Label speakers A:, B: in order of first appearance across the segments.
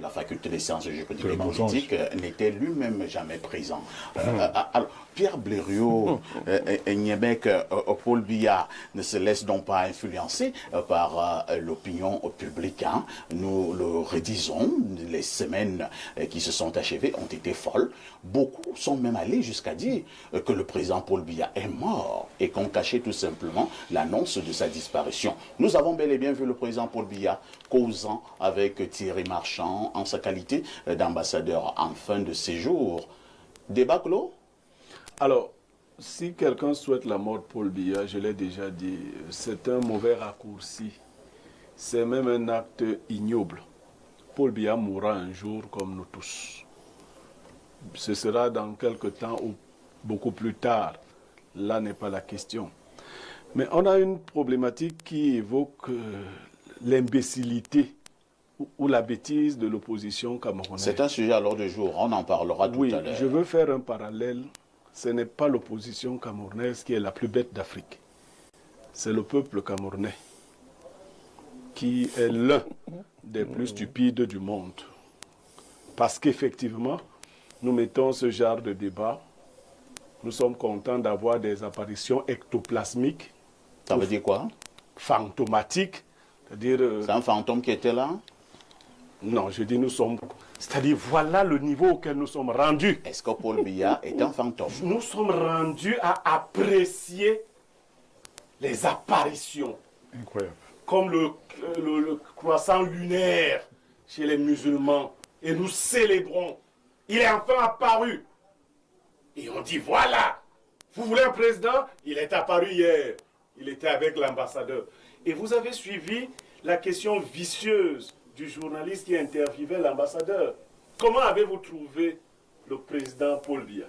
A: la faculté des sciences juridiques et politiques, n'était lui-même jamais présent. Alors, Pierre Blériot, Niébec, Paul Biya ne se laisse donc pas influencer par l'opinion publique. Hein. Nous le redisons, les semaines qui se sont achevées ont été folles. Beaucoup sont même allés jusqu'à dire que le président Paul Biya est mort et qu'on cachait tout simplement l'annonce de sa disparition. Nous avons bel et bien vu le président Paul Biya causant avec Thierry Marchand en sa qualité d'ambassadeur en fin de séjour. Débat clos?
B: Alors, si quelqu'un souhaite la mort de Paul Biya, je l'ai déjà dit, c'est un mauvais raccourci. C'est même un acte ignoble. Paul Biya mourra un jour comme nous tous. Ce sera dans quelque temps ou beaucoup plus tard. Là n'est pas la question. Mais on a une problématique qui évoque l'imbécilité ou la bêtise de l'opposition camerounaise.
A: C'est un sujet à l'ordre du jour, on en parlera tout à l'heure.
B: Oui, je veux faire un parallèle. Ce n'est pas l'opposition camerounaise qui est la plus bête d'Afrique. C'est le peuple camerounais qui est l'un des plus stupides du monde. Parce qu'effectivement, nous mettons ce genre de débat. Nous sommes contents d'avoir des apparitions ectoplasmiques.
A: Ça veut dire quoi?
B: Fantomatiques. C'est-à-dire...
A: c'est un fantôme qui était là?
B: Non, je dis nous sommes... C'est-à-dire, voilà le niveau auquel nous sommes rendus.
A: Est-ce que Paul Biya est un fantôme?
B: Nous sommes rendus à apprécier les apparitions.
C: Incroyable.
B: Comme le croissant lunaire chez les musulmans. Et nous célébrons. Il est enfin apparu. Et on dit, voilà, vous voulez un président? Il est apparu hier. Il était avec l'ambassadeur. Et vous avez suivi la question vicieuse du journaliste qui interviewait l'ambassadeur. Comment avez-vous trouvé le président Paul Biya?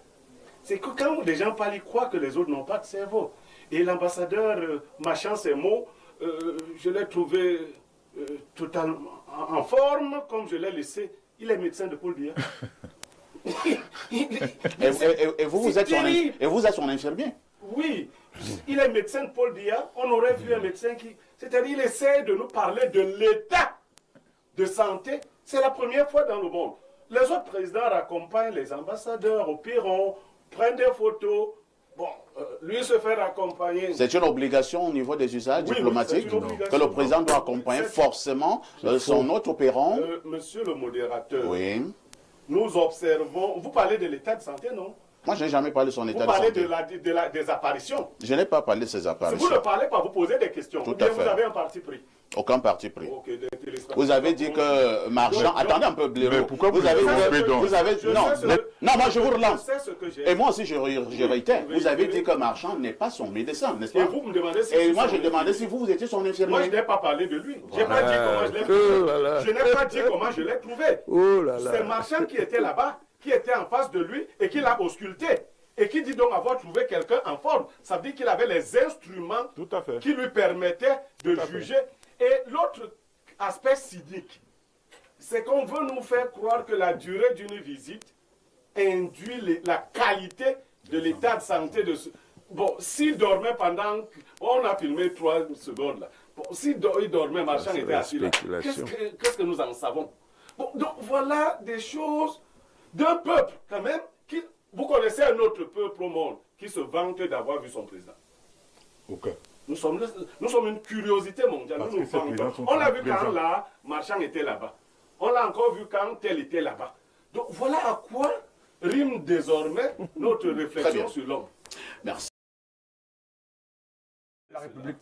B: C'est que quand les gens parlent, ils croient que les autres n'ont pas de cerveau. Et l'ambassadeur, mâchant ses mots, je l'ai trouvé totalement en forme, comme je l'ai laissé. Il est médecin de Paul Biya.
A: et vous êtes son infirmier?
B: Oui, il est médecin de Paul Biya. On aurait vu un médecin qui... C'est-à-dire, il essaie de nous parler de l'état de santé. C'est la première fois dans le monde. Les autres présidents raccompagnent les ambassadeurs au perron, prennent des photos. Bon, lui se faire accompagner.
A: C'est une obligation au niveau des usages diplomatiques que le président doit accompagner forcément son hôte au perron.
B: Monsieur le modérateur,
A: oui.
B: Nous observons... Vous parlez de l'état de santé, non?
A: Moi, je n'ai jamais parlé de son état de santé.
B: Vous parlez des apparitions.
A: Je n'ai pas parlé de ces apparitions.
B: Si vous ne parlez pas, vous posez des questions.
A: Tout à fait.
B: Vous avez un parti pris.
A: Aucun parti pris.
B: Okay,
A: vous avez dit que Marchand... Attendez un peu, Blériot.
C: Mais pourquoi vous avez...
A: Non, moi je vous relance.
B: Je sais ce que j'ai.
A: Et moi aussi je réitère. Vous avez dit que Marchand n'est pas son médecin, n'est-ce pas?
B: Et vous me demandez si...
A: Et moi j'ai demandé si vous étiez son infirmier.
B: Moi je n'ai pas parlé de lui. Je n'ai pas dit comment je l'ai trouvé. Je n'ai pas dit comment je l'ai trouvé. C'est Marchand qui était là-bas, qui était en face de lui et qui l'a ausculté. Et qui dit donc avoir trouvé quelqu'un en forme. Ça veut dire qu'il avait les instruments qui lui permettaient de juger. Et l'autre aspect cynique, c'est qu'on veut nous faire croire que la durée d'une visite induit la qualité de l'état de santé de ce... Bon, s'il dormait pendant... On a filmé 3 secondes là. Bon, s'il dormait, Marchand était assis là. Qu'est-ce que nous en savons? Bon, donc voilà des choses d'un peuple quand même qui... Vous connaissez un autre peuple au monde qui se vante d'avoir vu son président?
C: Aucun.
B: Nous sommes une curiosité mondiale. Nous nous on l'a vu quand là, Marchand était là-bas. On l'a encore vu quand tel était là-bas. Donc voilà à quoi rime désormais notre réflexion sur l'homme.
A: Merci.
C: La République.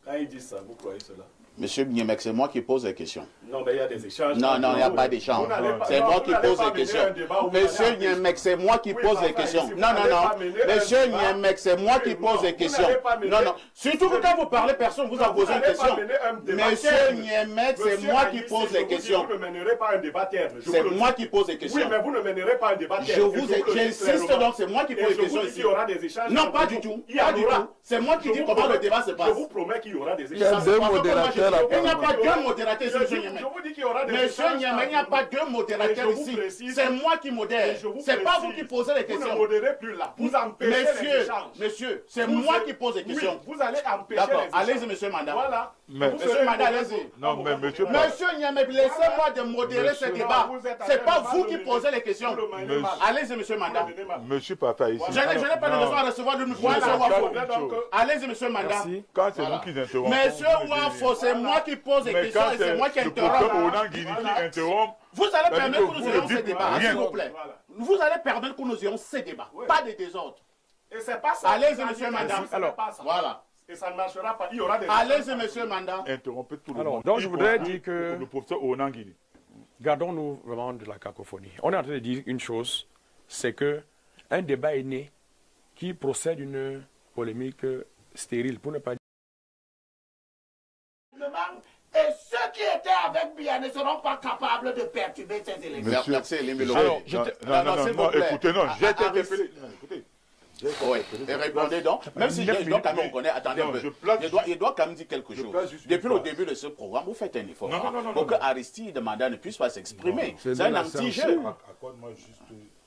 B: Quand ils disent ça, vous croyez cela?
A: Monsieur Niémek, c'est moi qui pose les questions.
B: Non, mais il y a des échanges.
A: Non, non, il n'y a pas d'échange. C'est moi qui pose les questions. Monsieur Niémek, c'est moi qui pose les questions. Non, non, non. Monsieur Niémek, c'est moi qui pose les questions. Non, non. Surtout que quand vous parlez, personne ne vous a posé une question. Monsieur Niémek, c'est moi qui pose les questions.
B: Vous ne mènerez pas un débat terne.
A: C'est moi qui pose les questions.
B: Oui, mais vous ne mènerez pas un débat terne.
A: J'insiste donc, c'est moi qui pose les questions ici.
B: Il y aura des échanges.
A: Non, pas du tout. Pas du tout. C'est moi qui dis comment le débat se passe.
B: Je vous promets qu'il y aura des échanges.
C: Deux modérateurs.
A: Il n'y a pas deux modérateurs ici, monsieur Niamey.
B: Je vous dis qu'il y aura des
A: Monsieur Niamey, il n'y a pas deux modérateurs ici. C'est moi qui modère. C'est pas vous qui posez les questions.
B: Vous ne modérez plus là. Vous empêchez les échanges.
A: Monsieur, c'est moi qui pose les questions.
B: Vous allez empêcher les échanges.
A: Allez-y, monsieur Mandat.
B: Voilà.
A: Monsieur Mandat, allez-y.
C: Non, mais monsieur...
A: Monsieur Niamey, laissez-moi de modérer ce débat. C'est pas vous qui posez les questions. Allez-y, monsieur Mandat.
C: Monsieur Papa, ici...
A: Je n'ai pas de raison à recevoir de nous. Allez-y, monsieur Mandat.
C: Quand c'est vous qui interrompez...
A: Monsieur Wafo, c'est moi qui pose les questions et c'est moi qui interromps. Vous allez permettre que nous ayons ces débats, s'il vous plaît. Vous allez permettre que nous ayons ces débats, pas des désordres.
B: Et c'est pas ça.
A: Allez-y, monsieur Mandat.
B: Alors,
A: voilà.
B: Et ça ne marchera pas. Il y aura des...
A: Allez-y, monsieur Mandat.
C: Interrompez tout le
D: Alors,
C: monde.
D: donc je voudrais dire que...
C: Le professeur Onangini.
D: Gardons-nous vraiment de la cacophonie. On est en train de dire une chose, c'est que un débat est né qui procède d'une polémique stérile, pour ne pas dire...
E: Et ceux qui étaient avec Biya ne seront pas capables de perturber ces élections.
A: Merci, Elimilo.
C: Non, écoutez, non, j'ai été interpellé. Écoutez.
A: Oui, et répondez donc. Même si je dois quand même reconnaître, attendez un peu. Il doit quand même dire quelque chose. Depuis le début de ce programme, vous faites un effort pour que Aristide Manda ne puisse pas s'exprimer. C'est un anti-jeu.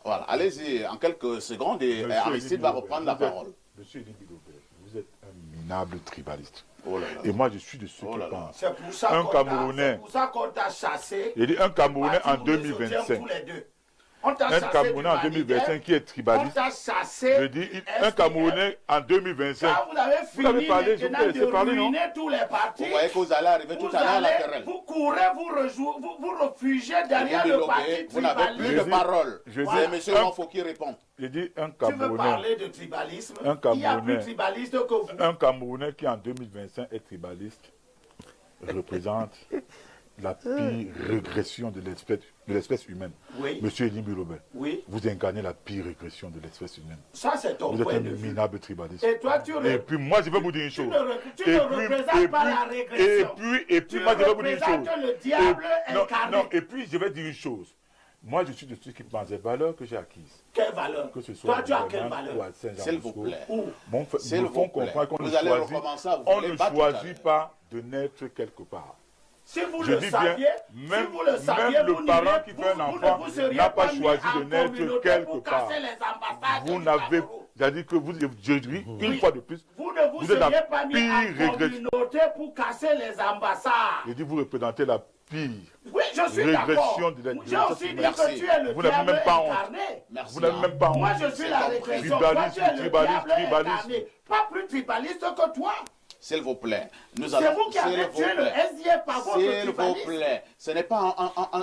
A: Voilà, allez-y, en quelques secondes, et Aristide va reprendre la parole.
C: Monsieur Elimilo, vous êtes un minable tribaliste.
A: Oh là là.
C: Et moi, je suis de ceux qui pensent.
E: C'est pour ça qu'on t'a chassé.
C: Il dit un Camerounais en 2025. Un Camerounais en 2025 qui est tribaliste.
E: On t'a chassé.
C: Je dis un Camerounais en 2025.
E: Quand vous avez fini
C: parler,
E: de ruiner tous les partis,
A: vous voyez que vous allez arriver tout à l'heure à la querelle.
E: Vous courez, vous refugiez derrière le parti.
A: Vous n'avez plus de parole. C'est M. Wafo qui répond.
C: Je dis un
E: Tu veux
C: Camerounais.
E: parler de tribalisme? Il y a plus tribaliste que vous.
C: Un Camerounais qui en 2025 est tribaliste représente la pire régression de l'espèce humaine.
E: Oui.
C: Monsieur Elimilo,
E: oui.
C: Vous incarnez la pire régression de l'espèce humaine.
E: Ça, c'est ton
C: Vous êtes
E: point
C: un
E: de vue.
C: minable tribaliste.
E: Et toi,
C: Et puis moi, je vais vous dire une chose.
E: Tu ne représentes pas la régression.
C: Et puis moi, je vais vous dire une chose.
E: Tu représentes le diable incarné.
C: Non, et puis je vais dire une chose. Moi, je suis de ceux qui pensent des valeurs que j'ai acquises.
E: Quelle valeur?
C: Que ce soit
E: toi, tu as quelle valeur?
A: S'il vous plaît.
C: S'il vous plaît. On ne choisit pas de naître quelque part.
E: Si vous le saviez,
C: même le parent qui fait un enfant n'a pas choisi de naître quelque part. Vous n'avez, c'est-à-dire que vous, une fois de plus,
E: vous ne vous seriez pas mis en communauté pour casser les ambassades.
C: Je dis, vous représentez la pire
E: régression de la J'ai aussi dit que tu es le diable incarné.
C: Vous n'avez même pas honte.
E: Moi, je suis la régression. Toi, tu es le diable incarné. Pas plus tribaliste que toi.
A: S'il vous plaît.
E: C'est vous qui avez tué le SDF par votre tribalisme.
A: S'il vous plaît. Ce n'est pas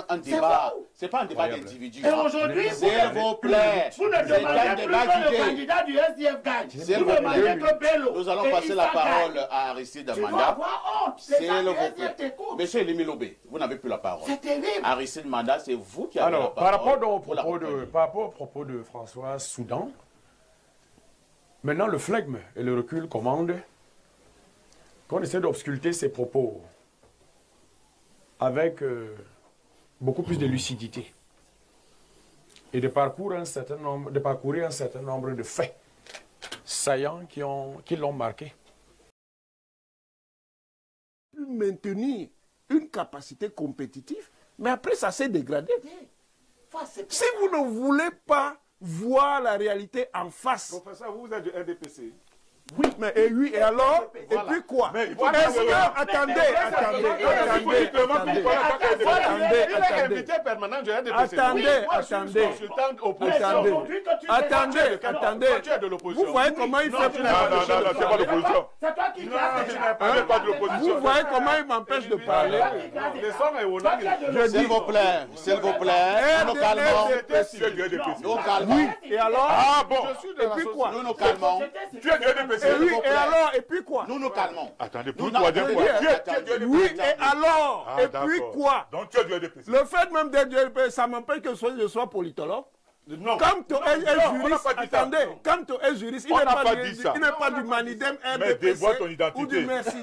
A: un débat. Ce n'est pas un débat d'individus.
E: Et aujourd'hui,
A: s'il vous plaît.
E: Vous ne demandez plus que le candidat du SDF gagne. Vous demandez que Bello.
A: Nous allons passer la parole à Aristide Manda.
E: Tu dois avoir honte. Les SDF t'écoutent.
A: Monsieur Elimilobé, vous n'avez plus la parole.
E: C'est terrible.
A: Aristide Manda, c'est vous qui avez la parole.
D: Par rapport au propos de François Soudan, maintenant le flegme et le recul commandent qu'on essaie d'obsculter ses propos avec beaucoup plus de lucidité et de parcourir un certain nombre de faits saillants qui l'ont marqué.
F: Maintenir une capacité compétitive, mais après ça s'est dégradé. Si vous ne voulez pas voir la réalité en face...
B: Professeur, vous êtes du RDPC.
F: Oui, mais et alors, et puis quoi? Est-ce que, attendez. Vous voyez comment il fait pour...
E: C'est toi qui
F: Vous voyez comment il m'empêche de parler?
A: S'il vous plaît, nous calmons.
F: Oui, et alors?
C: Ah bon?
F: Et puis quoi?
A: Nous calmons.
C: Tu es du RDPC.
F: Et alors, et puis quoi?
A: Nous calmons.
C: Attendez, pour une troisième fois.
F: Oui, et alors? Et puis quoi?
C: Donc tu es du RDPC.
F: Le fait même d'être du RDPC, ça m'empêche que je sois politologue.
B: Non.
F: Quand on est juriste, attendez, quand on est juriste, il n'est pas du Manidem RDPC ou du Mercedes.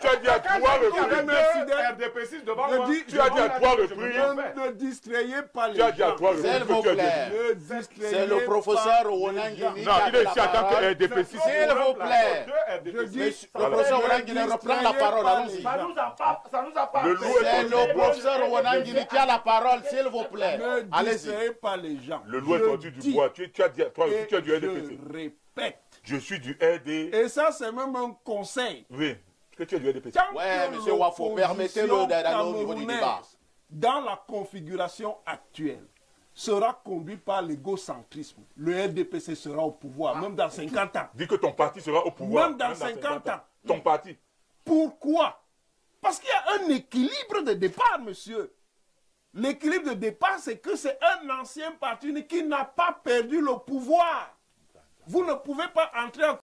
C: Tu as dit à trois
B: RDPC devant moi.
C: Tu as dit à trois reprises.
F: Ne distrayez pas les
C: Tu as dit à trois reprises.
A: S'il vous plaît. C'est le professeur Wonangini.
C: Non, il est ici en tant que RDPC.
A: S'il vous plaît. Le professeur Wonangini reprend la parole. Allons-y.
B: Ça nous a pas.
A: C'est le professeur Wonangini qui a la parole, s'il vous plaît.
F: Ne distrayez pas les gens.
C: Le loup est sorti du bois. Tu as dit à trois reprises, tu as du RDPC.
F: Je répète.
C: Je suis du RD.
F: Et ça, c'est même un conseil.
C: Oui. Que tu es du RDPC.
A: Ouais, monsieur Wafo, permettez-le d'aller au niveau du débat.
F: Dans la configuration actuelle, sera conduit par l'égocentrisme. Le RDPC sera au pouvoir, même dans 50 ans.
C: Dis que ton parti sera au pouvoir.
F: Même dans 50 ans.
C: Ton parti.
F: Pourquoi? Parce qu'il y a un équilibre de départ, monsieur. L'équilibre de départ, c'est que c'est un ancien parti qui n'a pas perdu le pouvoir. Vous ne pouvez pas entrer en